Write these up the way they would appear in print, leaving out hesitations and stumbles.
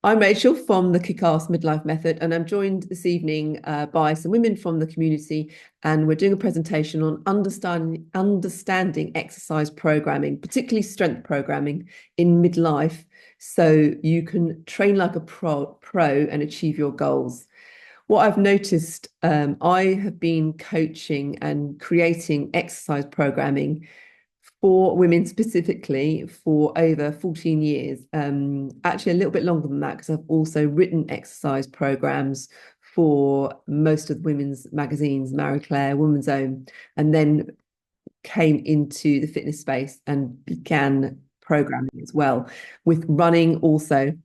I'm Rachel from the Kickass Midlife Method, and I'm joined this evening by some women from the community, and we're doing a presentation on understanding exercise programming, particularly strength programming in midlife, so you can train like a pro and achieve your goals. What I've noticed, I have been coaching and creating exercise programming for women specifically for over 14 years, actually a little bit longer than that, because I've also written exercise programs for most of the women's magazines, Marie Claire, Woman's Own, and then came into the fitness space and began programming as well, with running also.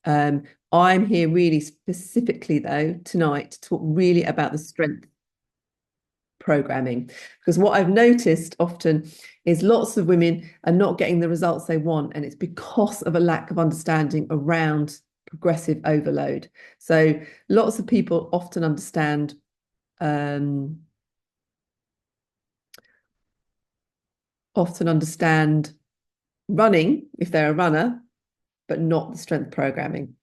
Um, I'm here really specifically, though, tonight to talk really about the strength programming, because what I've noticed often is lots of women are not getting the results they want, and it's because of a lack of understanding around progressive overload. So lots of people often understand running if they're a runner, but not the strength programming.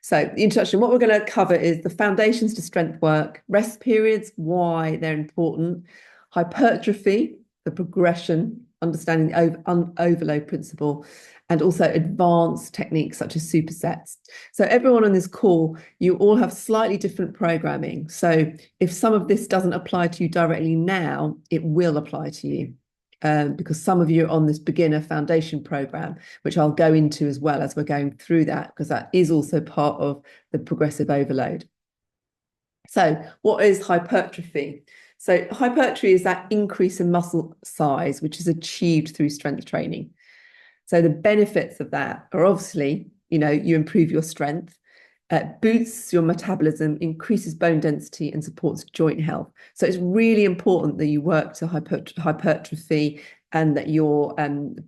So the introduction, what we're going to cover is the foundations to strength work, rest periods, why they're important, hypertrophy, the progression, understanding the overload principle, and also advanced techniques such as supersets. So everyone on this call, you all have slightly different programming. So if some of this doesn't apply to you directly now, it will apply to you. Because some of you are on this beginner foundation program, which I'll go into as well as we're going through that, because that is also part of the progressive overload. So what is hypertrophy? So hypertrophy is that increase in muscle size, which is achieved through strength training. So the benefits of that are obviously, you improve your strength, boosts your metabolism, increases bone density, and supports joint health. So it's really important that you work to hypertrophy and that you're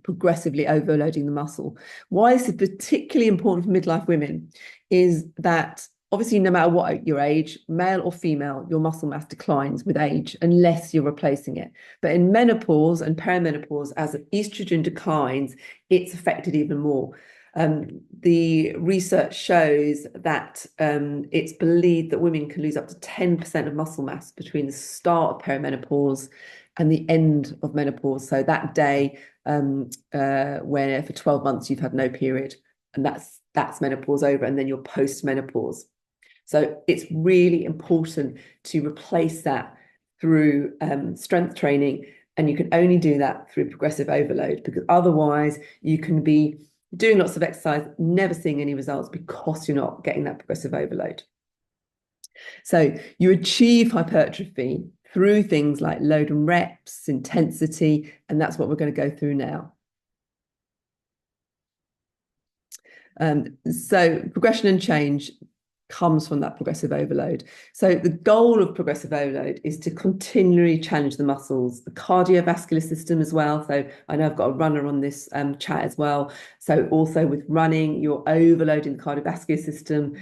progressively overloading the muscle. Why this is particularly important for midlife women is that obviously, no matter what your age, male or female, your muscle mass declines with age unless you're replacing it. But in menopause and perimenopause, as estrogen declines, it's affected even more. The research shows that it's believed that women can lose up to 10% of muscle mass between the start of perimenopause and the end of menopause. So that day where for 12 months you've had no period, and that's menopause over, and then you're post-menopause. So it's really important to replace that through strength training, and you can only do that through progressive overload, because otherwise you can be doing lots of exercise, never seeing any results because you're not getting that progressive overload. So you achieve hypertrophy through things like load and reps, intensity, and that's what we're going to go through now. So progression and change comes from that progressive overload. So the goal of progressive overload is to continually challenge the muscles, the cardiovascular system as well. So I know I've got a runner on this chat as well. So also with running, you're overloading the cardiovascular system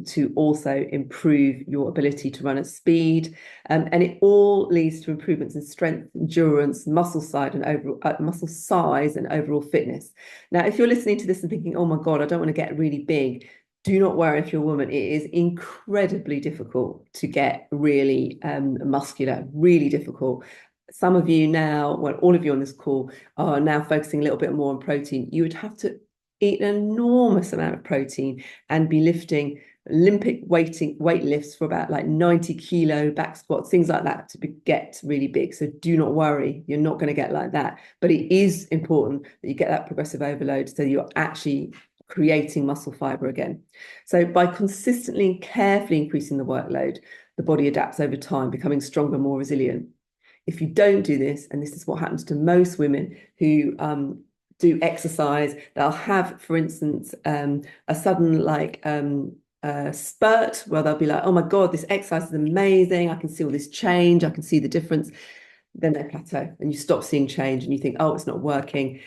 to also improve your ability to run at speed. And it all leads to improvements in strength, endurance, muscle size and overall fitness. Now, if you're listening to this and thinking, oh my God, I don't want to get really big, do not worry if you're a woman. It is incredibly difficult to get really muscular, really difficult. Some of you now, well, all of you on this call are now focusing a little bit more on protein. You would have to eat an enormous amount of protein and be lifting Olympic weight lifts for about like 90 kilo back squats, things like that, to get really big. So do not worry, you're not going to get like that. But it is important that you get that progressive overload so you're actually creating muscle fiber again. So by consistently and carefully increasing the workload, the body adapts over time, becoming stronger, more resilient. If you don't do this, and this is what happens to most women who do exercise, they'll have, for instance, a sudden spurt where they'll be like, oh my God, this exercise is amazing. I can see all this change. I can see the difference. Then they plateau and you stop seeing change and you think, oh, it's not working.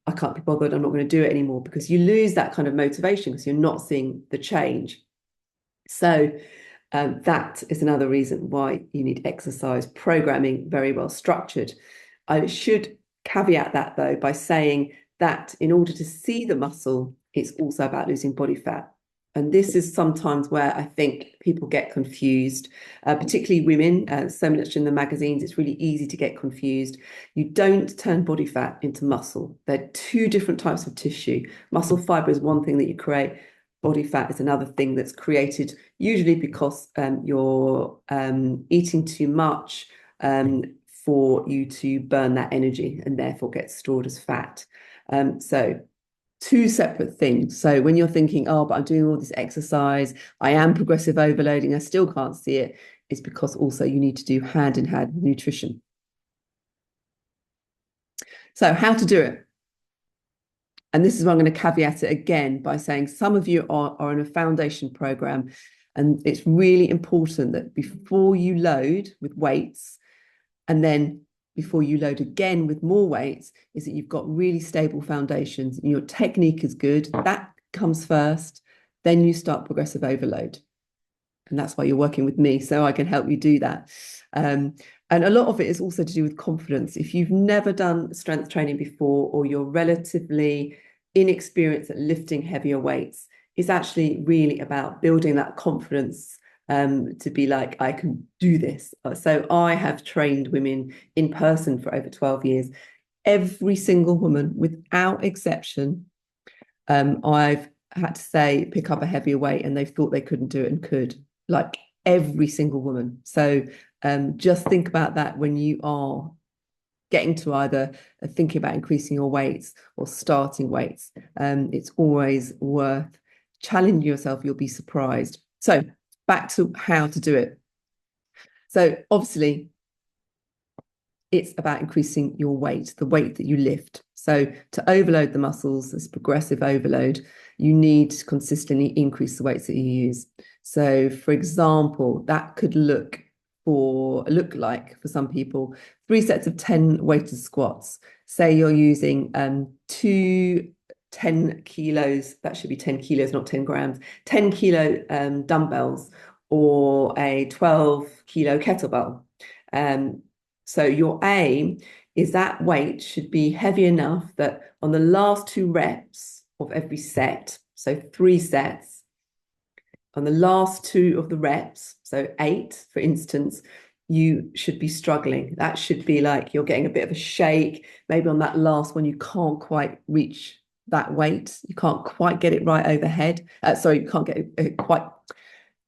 I can't be bothered. I'm not going to do it anymore, because you lose that kind of motivation because you're not seeing the change. So that is another reason why you need exercise programming very well structured. I should caveat that, though, by saying that in order to see the muscle it's also about losing body fat. And this is sometimes where I think people get confused, particularly women. So much in the magazines, it's really easy to get confused. You don't turn body fat into muscle. They're two different types of tissue. Muscle fiber is one thing that you create. Body fat is another thing that's created, usually because you're eating too much for you to burn that energy and therefore get stored as fat. So two separate things. So when you're thinking, oh, but I'm doing all this exercise, I am progressive overloading, I still can't see it, it's because also you need to do hand in hand nutrition. So how to do it? And this is where I'm going to caveat it again by saying some of you are in a foundation program, and it's really important that before you load with weights, and then before you load again with more weights, is that you've got really stable foundations and your technique is good. That comes first. Then you start progressive overload. And that's why you're working with me, so I can help you do that. And a lot of it is also to do with confidence. If you've never done strength training before, or you're relatively inexperienced at lifting heavier weights, it's actually really about building that confidence to be like, I can do this. So I have trained women in person for over 12 years. Every single woman, without exception, I've had to say, pick up a heavier weight, and they've thought they couldn't do it and could, like every single woman. So just think about that when you are getting to either thinking about increasing your weights or starting weights. It's always worth challenging yourself. You'll be surprised. So back to how to do it. So obviously, it's about increasing your weight, the weight that you lift. So to overload the muscles, this progressive overload, you need to consistently increase the weights that you use. So for example, that could look like for some people 3 sets of 10 weighted squats. Say you're using two 10 kilos, that should be 10 kilos, not 10 grams, 10 kilo dumbbells, or a 12 kilo kettlebell. So your aim is that weight should be heavy enough that on the last 2 reps of every set, so 3 sets, on the last 2 of the reps, so 8, for instance, you should be struggling. That should be like you're getting a bit of a shake. Maybe on that last one, you can't quite reach that weight. You can't quite get it right overhead. You can't get it quite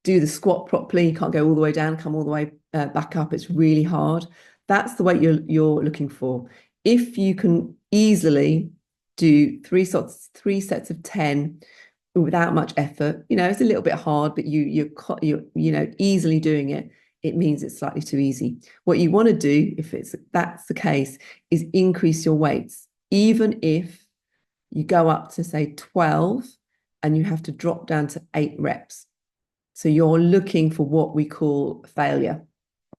do the squat properly. You can't go all the way down, come all the way back up. It's really hard. That's the weight you're looking for. If you can easily do 3 sets of 10 without much effort, it's a little bit hard, but you're easily doing it. It means it's slightly too easy. What you want to do, if that's the case, is increase your weights, even if you go up to say 12 and you have to drop down to 8 reps. So you're looking for what we call failure.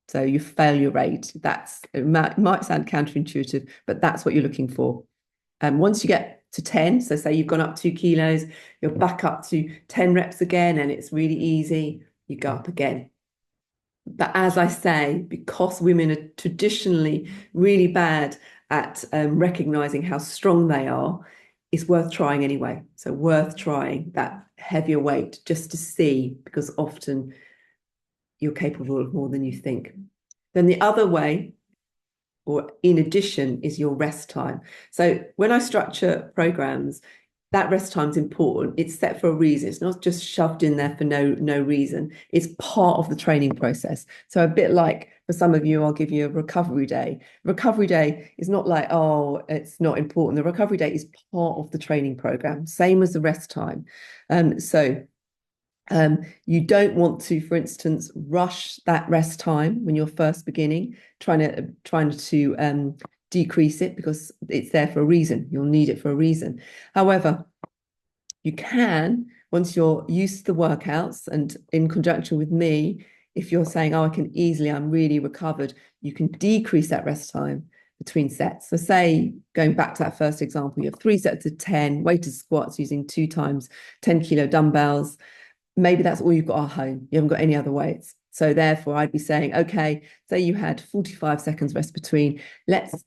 So your failure rate, it might sound counterintuitive, but that's what you're looking for. And once you get to 10, so say you've gone up 2 kilos, you're back up to 10 reps again, and it's really easy, you go up again. But as I say, because women are traditionally really bad at recognizing how strong they are, it's worth trying anyway. So worth trying that heavier weight just to see, because often you're capable of more than you think. Then the other way, or in addition, is your rest time. So when I structure programs, that rest time is important. It's set for a reason. It's not just shoved in there for no reason. It's part of the training process. So a bit like for some of you, I'll give you a recovery day. Recovery day is not like, oh, it's not important. The recovery day is part of the training program, same as the rest time. You don't want to, for instance, rush that rest time when you're first beginning, trying to decrease it, because it's there for a reason. You'll need it for a reason. However, you can, once you're used to the workouts, and in conjunction with me, if you're saying, oh, I'm really recovered, you can decrease that rest time between sets. So say, going back to that first example, you have 3 sets of 10 weighted squats using 2 times 10 kilo dumbbells. Maybe that's all you've got at home. You haven't got any other weights. So therefore, I'd be saying, okay, say you had 45 seconds rest between. Let's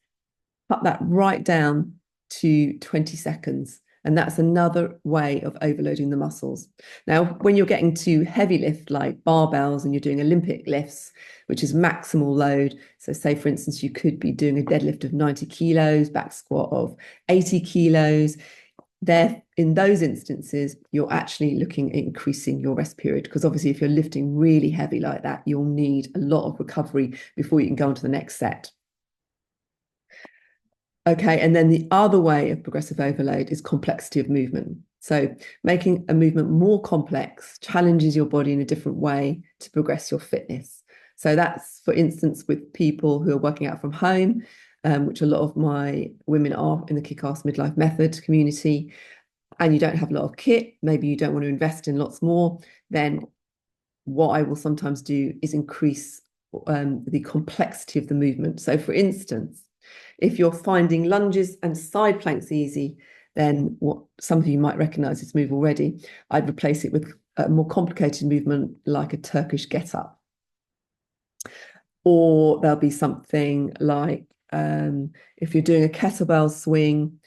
cut that right down to 20 seconds. And that's another way of overloading the muscles. Now, when you're getting to heavy lift like barbells and you're doing Olympic lifts, which is maximal load. So say, for instance, you could be doing a deadlift of 90 kilos, back squat of 80 kilos. There, in those instances, you're actually looking at increasing your rest period, because obviously if you're lifting really heavy like that, you'll need a lot of recovery before you can go on to the next set. Okay, and then the other way of progressive overload is complexity of movement. So making a movement more complex challenges your body in a different way to progress your fitness. So that's, for instance, with people who are working out from home, which a lot of my women are in the Kickass Midlife Method community, and you don't have a lot of kit, maybe you don't want to invest in lots more, then what I will sometimes do is increase the complexity of the movement. So for instance, if you're finding lunges and side planks easy, then what some of you might recognize this move already, I'd replace it with a more complicated movement like a Turkish get-up. Or there'll be something like if you're doing a kettlebell swing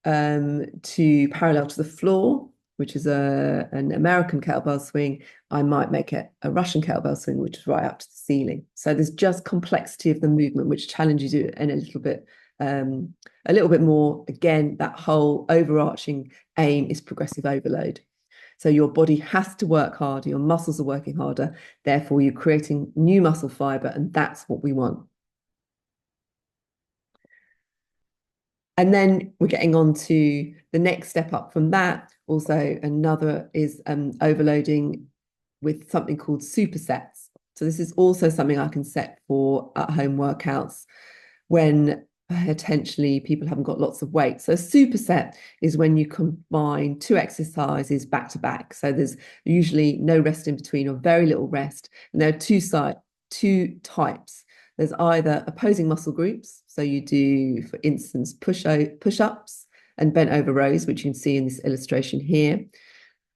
to parallel to the floor, which is an American kettlebell swing, I might make it a Russian kettlebell swing, which is right up to the ceiling. So there's just complexity of the movement, which challenges you in a little bit more. Again, that whole overarching aim is progressive overload. So your body has to work harder, your muscles are working harder, therefore you're creating new muscle fiber, and that's what we want. And then we're getting on to the next step up from that. Also, another is overloading with something called supersets. So this is also something I can set for at-home workouts when potentially people haven't got lots of weight. So a superset is when you combine two exercises back to back. So there's usually no rest in between or very little rest. And there are two types. There's either opposing muscle groups. So you do, for instance, push-ups and bent over rows, which you can see in this illustration here,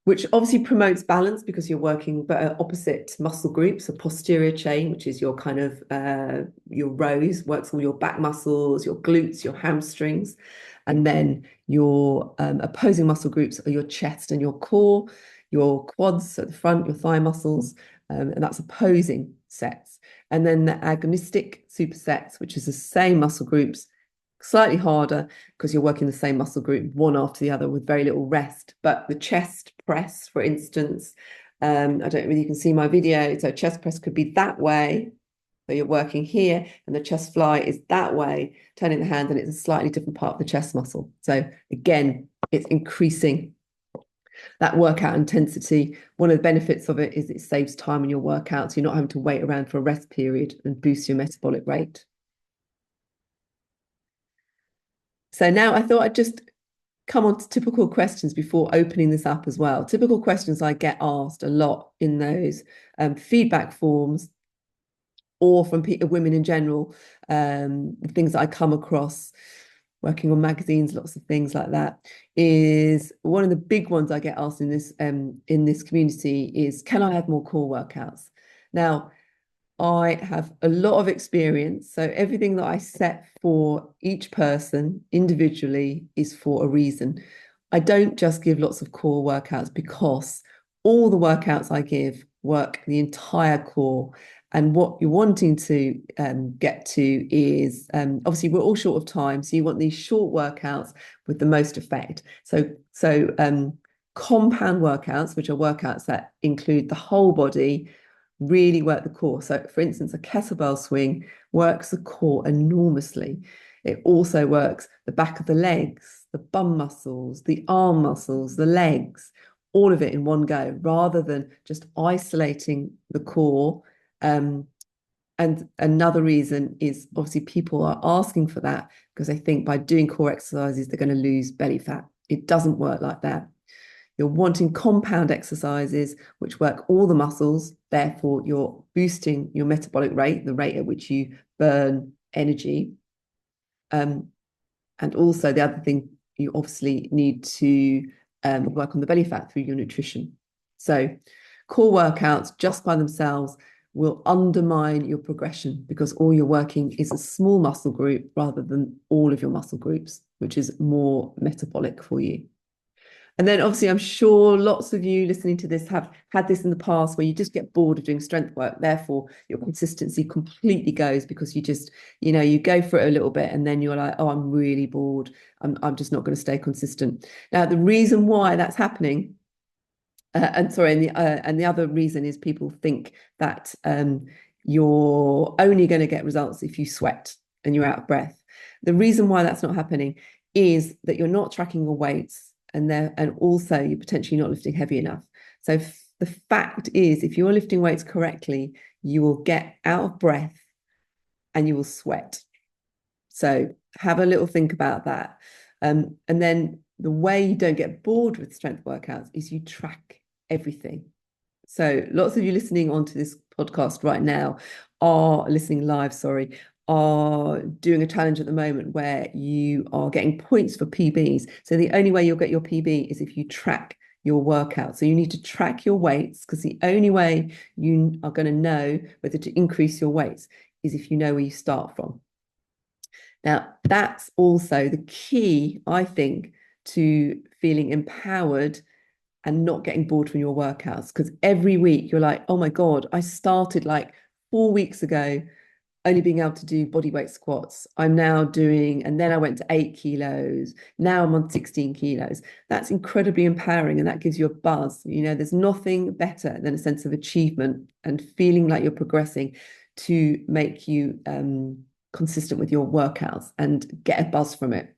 which obviously promotes balance because you're working opposite muscle groups. A posterior chain, which is your kind of your rows, works all your back muscles, your glutes, your hamstrings. And then your opposing muscle groups are your chest and your core, your quads at the front, your thigh muscles, and that's opposing sets. And then the agonistic supersets, which is the same muscle groups, slightly harder because you're working the same muscle group one after the other with very little rest. But the chest press, for instance, I don't know whether you can see my video. So chest press could be that way. So you're working here, and the chest fly is that way, turning the hand, and it's a slightly different part of the chest muscle. So again, it's increasing that workout intensity. One of the benefits of it is it saves time in your workouts. You're not having to wait around for a rest period and boost your metabolic rate. So now I thought I'd just come on to typical questions before opening this up as well. Typical questions I get asked a lot in those feedback forms or from women in general, things that I come across working on magazines, lots of things like that, is one of the big ones I get asked in this community is, can I have more core workouts? Now, I have a lot of experience, so everything that I set for each person individually is for a reason. I don't just give lots of core workouts because all the workouts I give work the entire core. And what you're wanting to get to is, obviously we're all short of time, so you want these short workouts with the most effect. So compound workouts, which are workouts that include the whole body, really work the core. So for instance, a kettlebell swing works the core enormously. It also works the back of the legs, the bum muscles, the arm muscles, the legs, all of it in one go, rather than just isolating the core. And another reason is obviously people are asking for that because they think by doing core exercises, they're going to lose belly fat. It doesn't work like that. You're wanting compound exercises which work all the muscles, therefore you're boosting your metabolic rate, the rate at which you burn energy. And also the other thing, you obviously need to work on the belly fat through your nutrition. So core workouts just by themselves will undermine your progression because all you're working is a small muscle group rather than all of your muscle groups, which is more metabolic for you. And then obviously, I'm sure lots of you listening to this have had this in the past where you just get bored of doing strength work. Therefore, your consistency completely goes because you just, you go for it a little bit and then you're like, oh, I'm really bored. I'm just not going to stay consistent. Now, the reason why that's happening, and the other reason is people think that you're only going to get results if you sweat and you're out of breath. The reason why that's not happening is that you're not tracking your weights and also you're potentially not lifting heavy enough. So the fact is, if you're lifting weights correctly, you will get out of breath and you will sweat. So have a little think about that. And then the way you don't get bored with strength workouts is you track everything. So lots of you listening onto this podcast right now are listening live, sorry, are doing a challenge at the moment where you are getting points for PBs. So the only way you'll get your PB is if you track your workout. So you need to track your weights because the only way you are going to know whether to increase your weights is if you know where you start from. Now, that's also the key, I think, to feeling empowered and not getting bored from your workouts. Because every week you're like, oh my God, I started like 4 weeks ago only being able to do body weight squats. I'm now doing, and then I went to 8 kilos. Now I'm on 16 kilos. That's incredibly empowering and that gives you a buzz. There's nothing better than a sense of achievement and feeling like you're progressing to make you consistent with your workouts and get a buzz from it.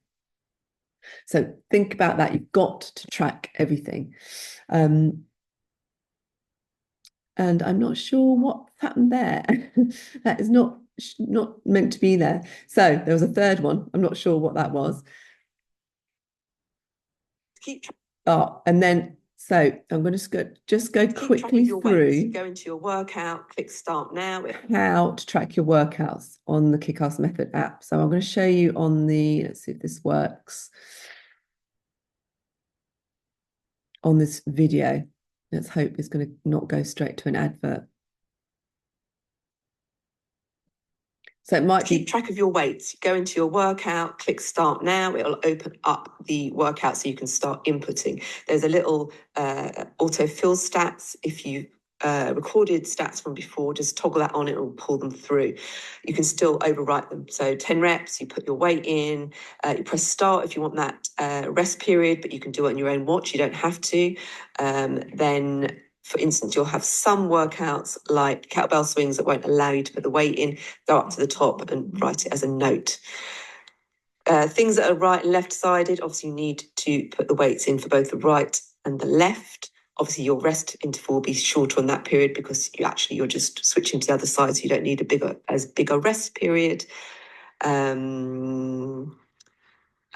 So think about that. You've got to track everything. And I'm not sure what happened there. That is not meant to be there. So there was a third one. I'm not sure what that was. And then so I'm going to just go quickly through. Go into your workout, click start now. How to track your workouts on the Kickass Method app. So I'm going to show you on let's see if this works. On this video. Let's hope it's going to not go straight to an advert. So it might keep track of your weights. Go into your workout, click start now. It'll open up the workout so you can start inputting. There's a little autofill stats. If you recorded stats from before, just toggle that on, it will pull them through. You can still overwrite them. So 10 reps, you put your weight in, you press start if you want that rest period, but you can do it on your own watch. You don't have to. Then, for instance, you'll have some workouts like kettlebell swings that won't allow you to put the weight in, go up to the top and write it as a note. Things that are right and left-sided, obviously you need to put the weights in for both the right and the left. Obviously your rest interval will be shorter on that period because you're just switching to the other side, so you don't need a bigger rest period. And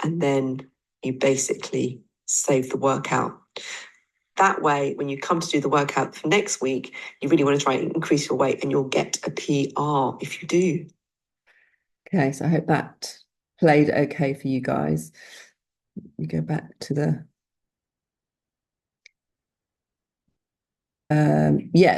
then you basically save the workout. That way, when you come to do the workout for next week, you really want to try and increase your weight and you'll get a PR if you do. Okay, so I hope that played okay for you guys. You go back to the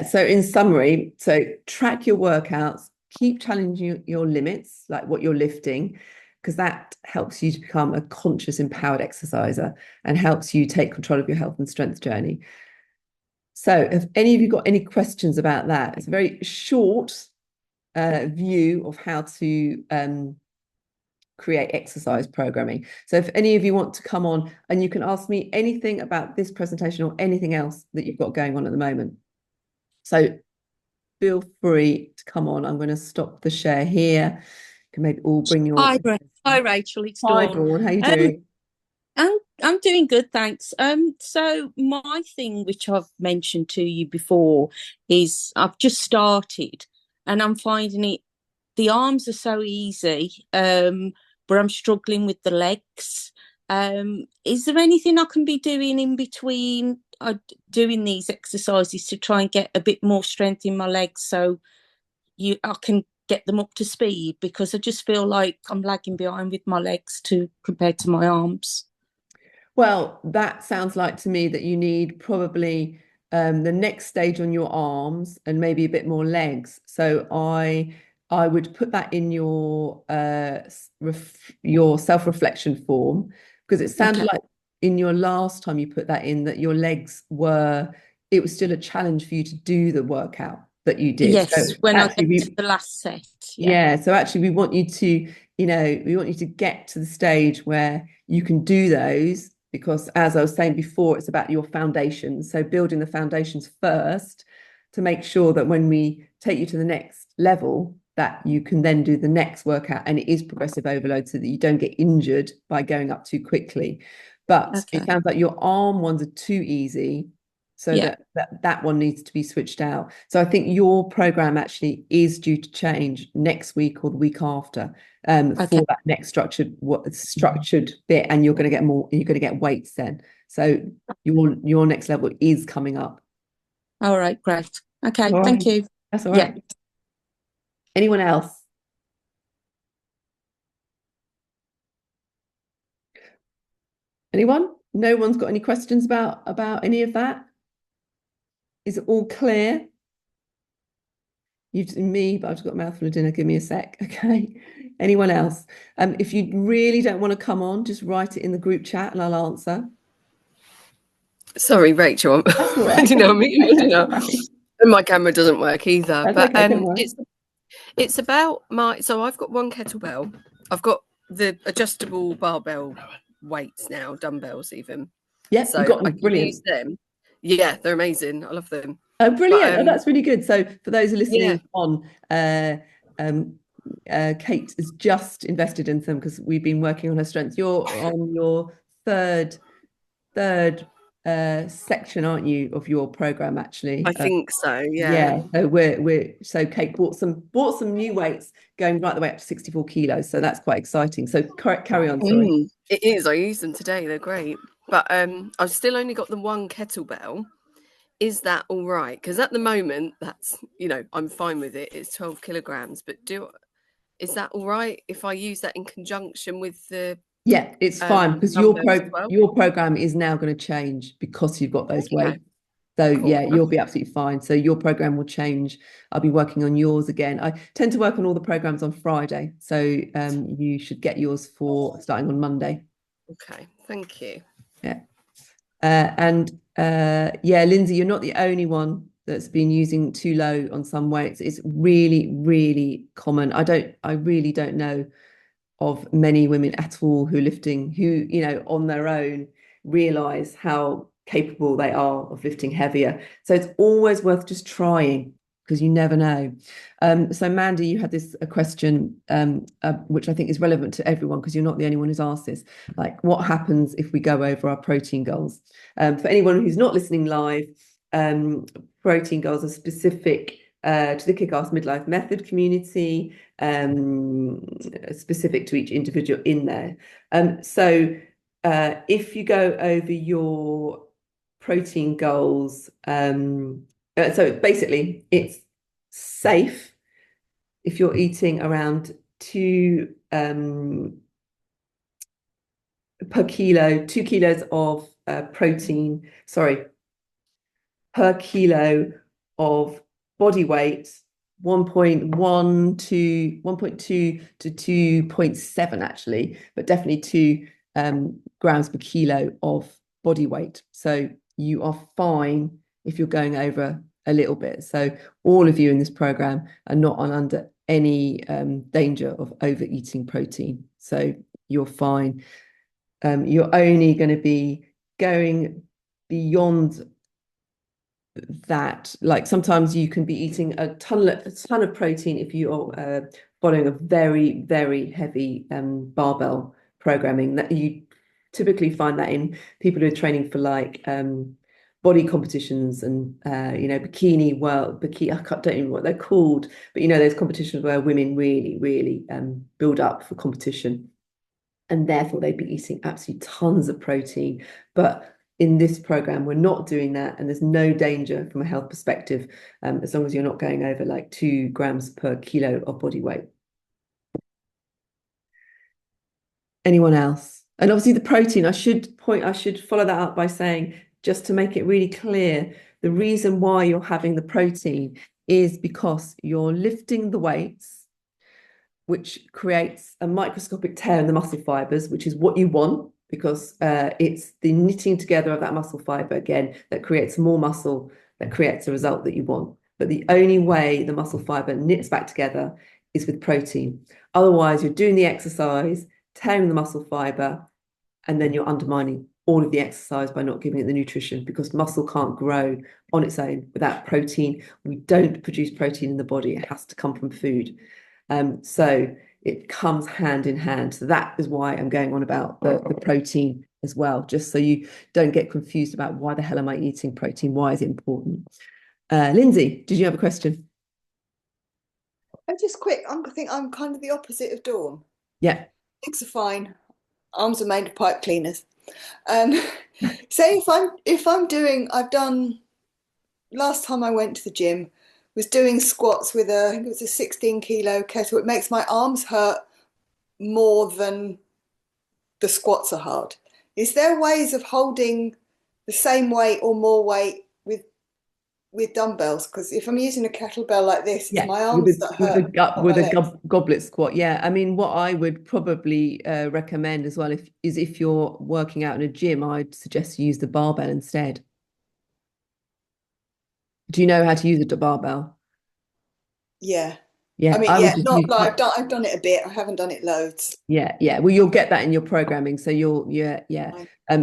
so in summary, so track your workouts, keep challenging your limits, like what you're lifting, because that helps you to become a conscious, empowered exerciser and helps you take control of your health and strength journey. So if any of you got any questions about that, it's a very short view of how to create exercise programming. So if any of you want to come on and you can ask me anything about this presentation or anything else that you've got going on at the moment. So feel free to come on. I'm going to stop the share here. You can maybe all bring your... Hi, Rachel. It's Hi, Dawn. Dawn. How are you doing? I'm doing good, thanks. So my thing, which I've mentioned to you before, is I've just started and I'm finding the arms are so easy, but I'm struggling with the legs. Is there anything I can be doing in between doing these exercises to try and get a bit more strength in my legs so I can get them up to speed? Because I just feel like I'm lagging behind with my legs compared to my arms. Well, that sounds like to me that you need probably the next stage on your arms and maybe a bit more legs. So I would put that in your self-reflection form because it sounded like in your last time you put that in, that your legs it was still a challenge for you to do the workout that you did. Yes, So when I actually, get to the last set. yeah. So actually, we want you to, we want you to get to the stage where you can do those, because as I was saying before, it's about your foundations. So building the foundations first to make sure that when we take you to the next level, that you can then do the next workout, and it is progressive overload so that you don't get injured by going up too quickly. But it sounds like your arm ones are too easy, so that one needs to be switched out. So I think your program actually is due to change next week or the week after, for that next structured bit, and you're going to get more. You're going to get weights then. So your next level is coming up. All right, great. Okay, all thank right. you. That's all right. Anyone else? Anyone? No one's got any questions about any of that? Is it all clear? You've seen me, but I've just got a mouthful of dinner. Give me a sec. Okay. Anyone else? If you really don't want to come on, just write it in the group chat and I'll answer. Sorry, Rachel. That's all right. And my camera doesn't work either. That's but okay, don't worry. It's about so I've got one kettlebell. I've got the adjustable barbell weights now, dumbbells even. Yeah, so you got them. I can Brilliant. use them. Yeah, they're amazing. I love them. Oh, brilliant. But, that's really good. So for those listening on, Kate has just invested in them because we've been working on her strength. You're on your third section, aren't you, of your program actually? I think so, yeah. So Kate bought some new weights going right the way up to 64 kilos. So that's quite exciting. So carry on, sorry. It is. I use them today. They're great. But I've still only got the one kettlebell. Is that all right? Because at the moment, that's, I'm fine with it. It's 12 kilograms. But is that all right if I use that in conjunction with the... Yeah, it's fine, because your program is now going to change because you've got those weights. So cool. Yeah, you'll be absolutely fine. So your program will change. I'll be working on yours again. I tend to work on all the programs on Friday. So you should get yours for starting on Monday. Okay, thank you. Yeah. Lindsay, you're not the only one that's been using too low on some weights. It's really, really common. I really don't know of many women at all who on their own realize how capable they are of lifting heavier. So it's always worth just trying, because you never know. So Mandy, you had a question which I think is relevant to everyone, because you're not the only one who's asked this. Like, what happens if we go over our protein goals? For anyone who's not listening live, protein goals are specific to the Kickass Midlife Method community, specific to each individual in there. So if you go over your protein goals, so basically it's safe if you're eating around 2 kilos of protein, per kilo of body weight, 1.2 to 2.7 actually, but definitely 2 grams per kilo of body weight. So you are fine if you're going over a little bit. So all of you in this program are not under any danger of overeating protein. So you're fine. You're only going to be going beyond that. Like, sometimes you can be eating a ton of protein if you're following a very, very heavy barbell programming. That you typically find that in people who are training for body competitions and bikini. I don't even know what they're called, but those competitions where women really, really build up for competition, and therefore they'd be eating absolutely tons of protein. But in this program, we're not doing that, and there's no danger from a health perspective, as long as you're not going over 2 grams per kilo of body weight. Anyone else? And obviously the protein, I should follow that up by saying, just to make it really clear, the reason why you're having the protein is because you're lifting the weights, which creates a microscopic tear in the muscle fibers, which is what you want. because it's the knitting together of that muscle fiber again that creates more muscle, that creates a result that you want. But the only way the muscle fiber knits back together is with protein. Otherwise, you're doing the exercise, tearing the muscle fiber, and then you're undermining all of the exercise by not giving it the nutrition, because muscle can't grow on its own without protein. We don't produce protein in the body. It has to come from food. So it comes hand in hand. So that is why I'm going on about the protein as well, just so you don't get confused about why the hell am I eating protein? Why is it important? Lindsay, did you have a question? Just quick, I think I'm kind of the opposite of Dawn. Yeah. Legs are fine. Arms are made of pipe cleaners. So I've done, last time I went to the gym, was doing squats with I think it was a 16 kilo kettle. It makes my arms hurt more than the squats are hard. Is there ways of holding the same weight or more weight with dumbbells? Because if I'm using a kettlebell like this, it's my arms that hurt. With a goblet squat, yeah. I mean, what I would probably recommend as well, if you're working out in a gym, I'd suggest you use the barbell instead. Do you know how to use a barbell? Yeah. Yeah, I mean, I've done it a bit. I haven't done it loads. Yeah. Well, you'll get that in your programming. So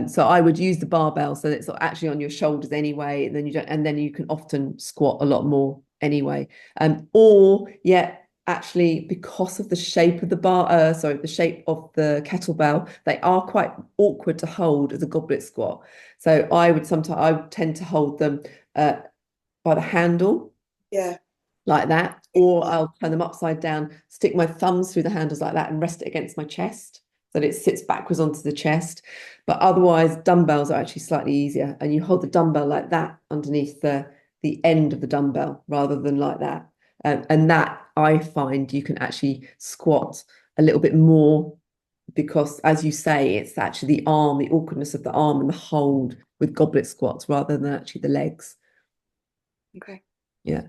so I would use the barbell so that it's actually on your shoulders anyway. And then you can often squat a lot more anyway. Actually, because of the shape of the shape of the kettlebell, they are quite awkward to hold as a goblet squat. So I would tend to hold them by the handle. Yeah. Like that, or I'll turn them upside down, stick my thumbs through the handles like that and rest it against my chest so that it sits backwards onto the chest. But otherwise, dumbbells are actually slightly easier, and you hold the dumbbell like that underneath the end of the dumbbell rather than like that. And that, I find, you can actually squat a little bit more, because, as you say, it's actually the awkwardness of the arm and the hold with goblet squats rather than actually the legs. Okay. Yeah.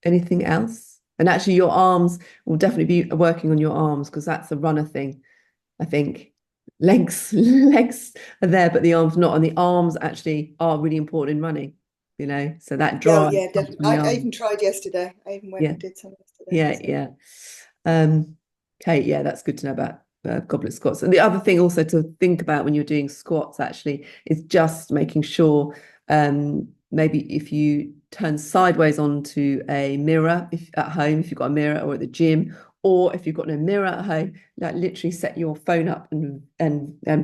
Anything else? And actually, your arms will definitely be working on your arms, because that's a runner thing, I think. Legs are there, but the arms not. And the arms actually are really important in running, so that drive. Yeah, definitely. I even tried yesterday. I even went and did some yesterday. Okay, that's good to know about goblet squats. And the other thing also to think about when you're doing squats actually is just making sure, maybe if you turn sideways onto a mirror at home, if you've got a mirror, or at the gym, or if you've got no mirror at home, like literally set your phone up and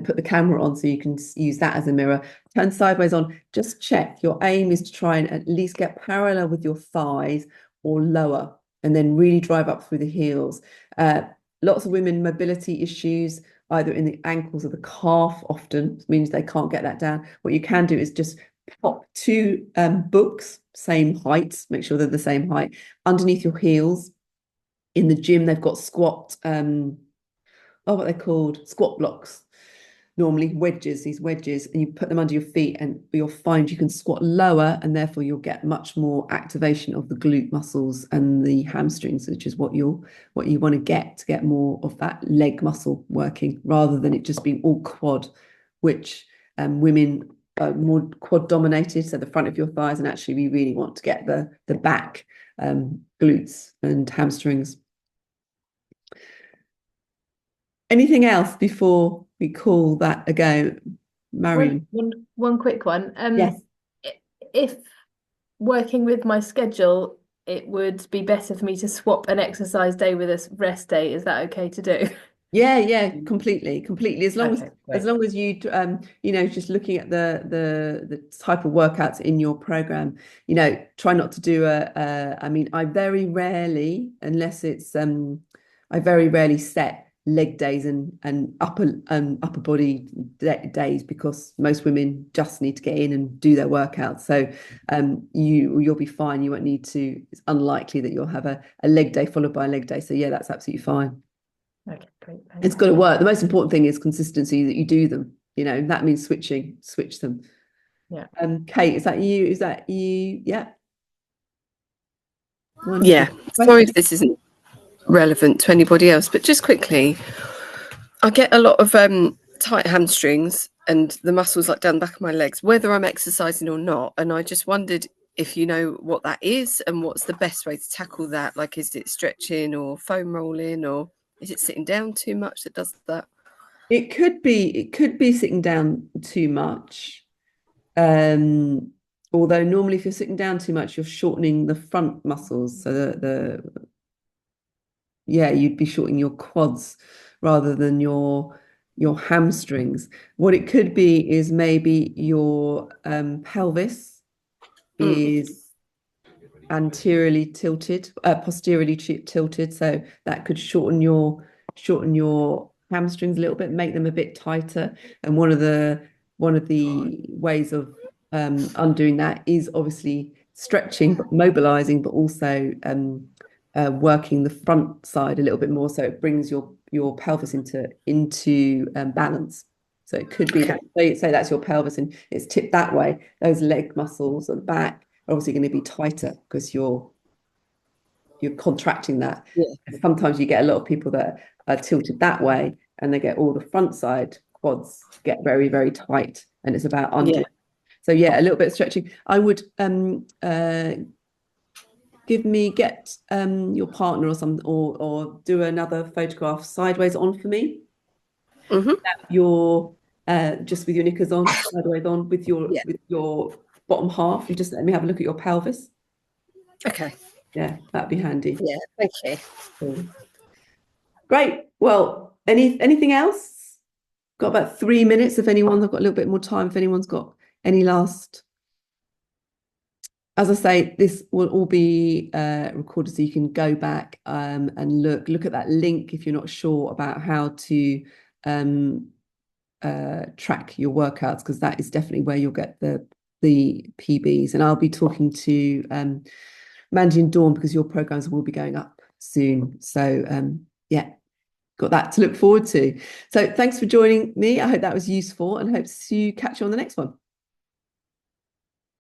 put the camera on so you can use that as a mirror. Turn sideways on. Just check. Your aim is to try and at least get parallel with your thighs or lower, and then really drive up through the heels. Lots of women, mobility issues, either in the ankles or the calf, often means they can't get that down. What you can do is just pop two books, same height, make sure they're the same height, underneath your heels. In the gym, they've got what they're called, squat blocks, normally these wedges, and you put them under your feet, and you'll find you can squat lower, and therefore you'll get much more activation of the glute muscles and the hamstrings, which is what you want to get more of that leg muscle working, rather than it just being all quad, which women more quad dominated, so the front of your thighs, and actually we really want to get the back, glutes and hamstrings. Anything else before we call that a go, Marion? One quick one. Yes. If working with my schedule, it would be better for me to swap an exercise day with a rest day. Is that okay to do? Yeah, completely. As long as you just looking at the type of workouts in your program, try not to do I very rarely, unless it's I very rarely set leg days and upper body days, because most women just need to get in and do their workouts. So you'll be fine. You won't need to. It's unlikely that you'll have a leg day followed by a leg day. So yeah, that's absolutely fine. Okay, great. It's got to work. The most important thing is consistency, that you do them. That means switch them. Yeah. Kate, is that you? Yeah. Wonderful. Yeah. Sorry if this isn't relevant to anybody else, but just quickly, I get a lot of tight hamstrings and the muscles like down the back of my legs, whether I'm exercising or not. And I just wondered if you know what that is and what's the best way to tackle that. Like, is it stretching or foam rolling, or is it sitting down too much that does that? It could be sitting down too much. Although normally if you're sitting down too much, you're shortening the front muscles. So you'd be shortening your quads rather than your hamstrings. What it could be is maybe your pelvis is anteriorly tilted, posteriorly tilted. So that could shorten your hamstrings a little bit, make them a bit tighter. And one of the ways of undoing that is obviously stretching, but mobilizing, but also working the front side a little bit more, so it brings your pelvis into balance. So it could be that, say that's your pelvis and it's tipped that way. Those leg muscles at the back are obviously going to be tighter because you're contracting that. Yeah. Sometimes you get a lot of people that are tilted that way, and they get all the front side quads get very, very tight, and it's about undoing. Yeah. So a little bit of stretching. I would get your partner or something, or do another photograph sideways on for me. Your just with your knickers on, sideways on, with your bottom half, and just let me have a look at your pelvis. Okay. Yeah, that'd be handy. Yeah, thank you. Cool. Great. Well, anything else? Got about 3 minutes. If anyone's got a little bit more time, if anyone's got any last. As I say, this will all be recorded, so you can go back and look at that link if you're not sure about how to track your workouts, because that is definitely where you'll get the PBs. And I'll be talking to Mandy and Dawn, because your programs will be going up soon. So got that to look forward to. So thanks for joining me. I hope that was useful, and hope to catch you on the next one.